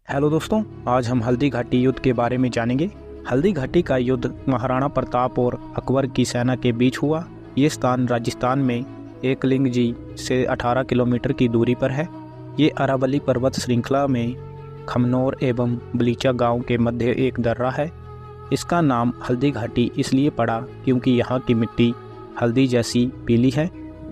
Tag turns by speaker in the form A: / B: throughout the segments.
A: Hello दोस्तों, आज हम हल्दी घाटी युद्ध के बारे में जानेंगे। हल्दी घाटी का युद्ध महाराणा प्रताप और अकबर की सेना के बीच हुआ। ये स्थान राजस्थान में एकलिंगजी से 18 किलोमीटर की दूरी पर है। ये अरावली पर्वत श्रृंखला में खमनोर एवं बलीचा गांव के मध्य एक दर्रा है। इसका नाम हल्दी घाटी इसलिए पड़ा क्योंकि यहाँ की मिट्टी हल्दी जैसी पीली है।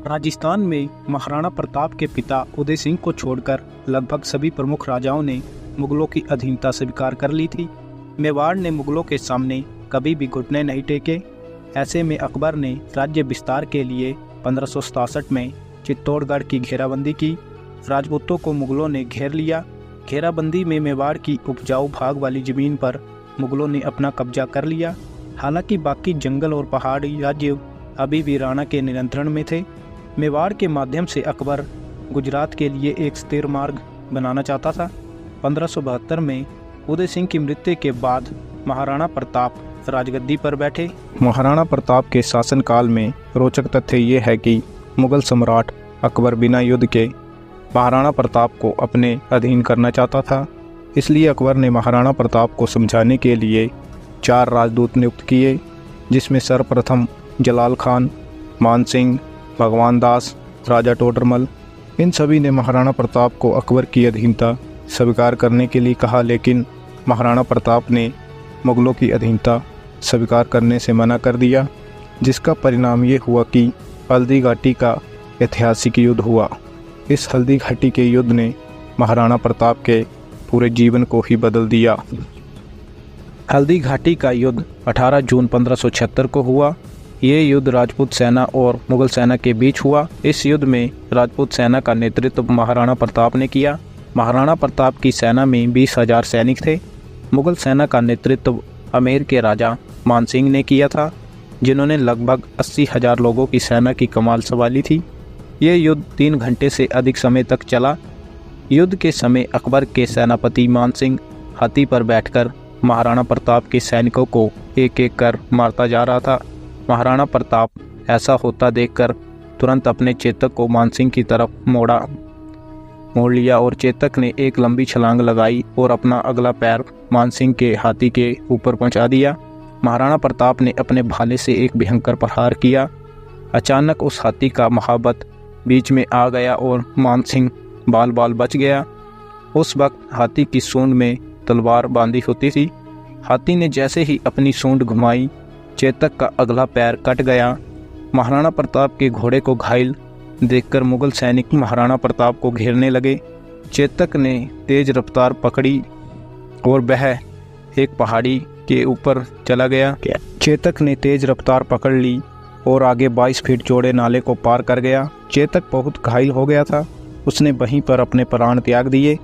A: राजस्थान में महाराणा प्रताप के पिता उदय सिंह को छोड़कर लगभग सभी प्रमुख राजाओं ने मुगलों की अधीनता स्वीकार कर ली थी। मेवाड़ ने मुगलों के सामने कभी भी घुटने नहीं टेके। ऐसे में अकबर ने राज्य विस्तार के लिए 1567 में चित्तौड़गढ़ की घेराबंदी की। राजपूतों को मुगलों ने घेर लिया। घेराबंदी में मेवाड़ की उपजाऊ भाग वाली जमीन पर मुगलों ने अपना कब्जा कर लिया। हालांकि बाकी जंगल और पहाड़ी राज्य अभी भी राणा के नियंत्रण में थे। मेवाड़ के माध्यम से अकबर गुजरात के लिए एक स्थिर मार्ग बनाना चाहता था। 1572 में उदय सिंह की मृत्यु के बाद महाराणा प्रताप राजगद्दी पर बैठे। महाराणा प्रताप के शासनकाल में रोचक तथ्य ये है कि मुगल सम्राट अकबर बिना युद्ध के महाराणा प्रताप को अपने अधीन करना चाहता था। इसलिए अकबर ने महाराणा प्रताप को समझाने के लिए 4 राजदूत नियुक्त किए, जिसमें सर्वप्रथम जलाल खान, मान सिंह, भगवान दास, राजा टोडरमल। इन सभी ने महाराणा प्रताप को अकबर की अधीनता स्वीकार करने के लिए कहा, लेकिन महाराणा प्रताप ने मुगलों की अधीनता स्वीकार करने से मना कर दिया, जिसका परिणाम ये हुआ कि हल्दी घाटी का ऐतिहासिक युद्ध हुआ। इस हल्दी घाटी के युद्ध ने महाराणा प्रताप के पूरे जीवन को ही बदल दिया। हल्दी घाटी का युद्ध 18 जून 1576 को हुआ। ये युद्ध राजपूत सेना और मुगल सेना के बीच हुआ। इस युद्ध में राजपूत सेना का नेतृत्व महाराणा प्रताप ने किया। महाराणा प्रताप की सेना में 20,000 सैनिक थे। मुगल सेना का नेतृत्व अमेर के राजा मानसिंह ने किया था, जिन्होंने लगभग 80,000 लोगों की सेना की कमाल संभाली थी। ये युद्ध 3 घंटे से अधिक समय तक चला। युद्ध के समय अकबर के सेनापति मानसिंह हाथी पर बैठकर महाराणा प्रताप के सैनिकों को एक एक कर मारता जा रहा था। महाराणा प्रताप ऐसा होता देखकर तुरंत अपने चेतक को मानसिंह की तरफ मोड़ लिया और चेतक ने एक लंबी छलांग लगाई और अपना अगला पैर मानसिंह के हाथी के ऊपर पहुंचा दिया। महाराणा प्रताप ने अपने भाले से एक भयंकर प्रहार किया। अचानक उस हाथी का महाबत बीच में आ गया और मानसिंह बाल बाल बच गया। उस वक्त हाथी की सूंड में तलवार बांधी होती थी। हाथी ने जैसे ही अपनी सूंड घुमाई, चेतक का अगला पैर कट गया। महाराणा प्रताप के घोड़े को घायल देखकर मुगल सैनिक महाराणा प्रताप को घेरने लगे। चेतक ने तेज रफ्तार पकड़ी और वह एक पहाड़ी के ऊपर चला गया। चेतक ने तेज रफ्तार पकड़ ली और आगे 22 फीट चौड़े नाले को पार कर गया। चेतक बहुत घायल हो गया था। उसने वहीं पर अपने प्राण त्याग दिए।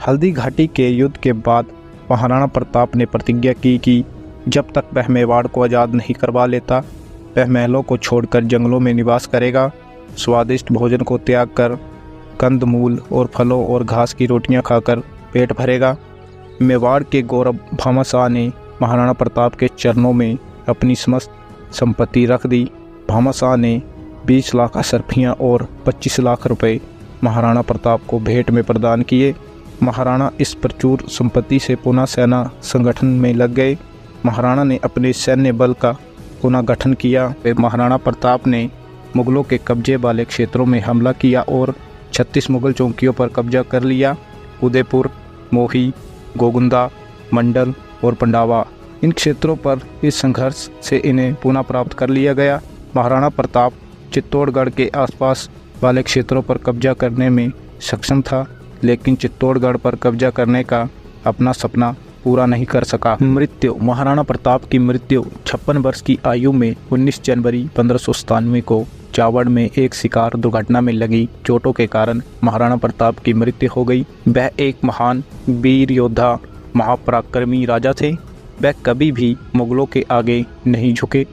A: हल्दी घाटी के युद्ध के बाद महाराणा प्रताप ने प्रतिज्ञा की कि जब तक वह मेवाड़ को आज़ाद नहीं करवा लेता, वह महलों को छोड़कर जंगलों में निवास करेगा। स्वादिष्ट भोजन को त्याग कर कंदमूल और फलों और घास की रोटियां खाकर पेट भरेगा। मेवाड़ के गौरव भामाशाह ने महाराणा प्रताप के चरणों में अपनी समस्त संपत्ति रख दी। भामाशाह ने 20 लाख असरफियाँ और 25 लाख रुपए महाराणा प्रताप को भेंट में प्रदान किए। महाराणा इस प्रचुर संपत्ति से पुनः सेना संगठन में लग गए। महाराणा ने अपने सैन्य बल का पुनः गठन किया। महाराणा प्रताप ने मुगलों के कब्जे वाले क्षेत्रों में हमला किया और 36 मुगल चौकियों पर कब्जा कर लिया। उदयपुर, मोही, गोगुंदा, मंडल और पंडावा, इन क्षेत्रों पर इस संघर्ष से इन्हें पुनः प्राप्त कर लिया गया। महाराणा प्रताप चित्तौड़गढ़ के आसपास वाले क्षेत्रों पर कब्जा करने में सक्षम था, लेकिन चित्तौड़गढ़ पर कब्जा करने का अपना सपना पूरा नहीं कर सका। मृत्यु। महाराणा प्रताप की मृत्यु 56 वर्ष की आयु में 19 जनवरी 1597 को चावड़ में एक शिकार दुर्घटना में लगी चोटों के कारण महाराणा प्रताप की मृत्यु हो गई। वह एक महान वीर योद्धा, महापराक्रमी राजा थे। वह कभी भी मुगलों के आगे नहीं झुके।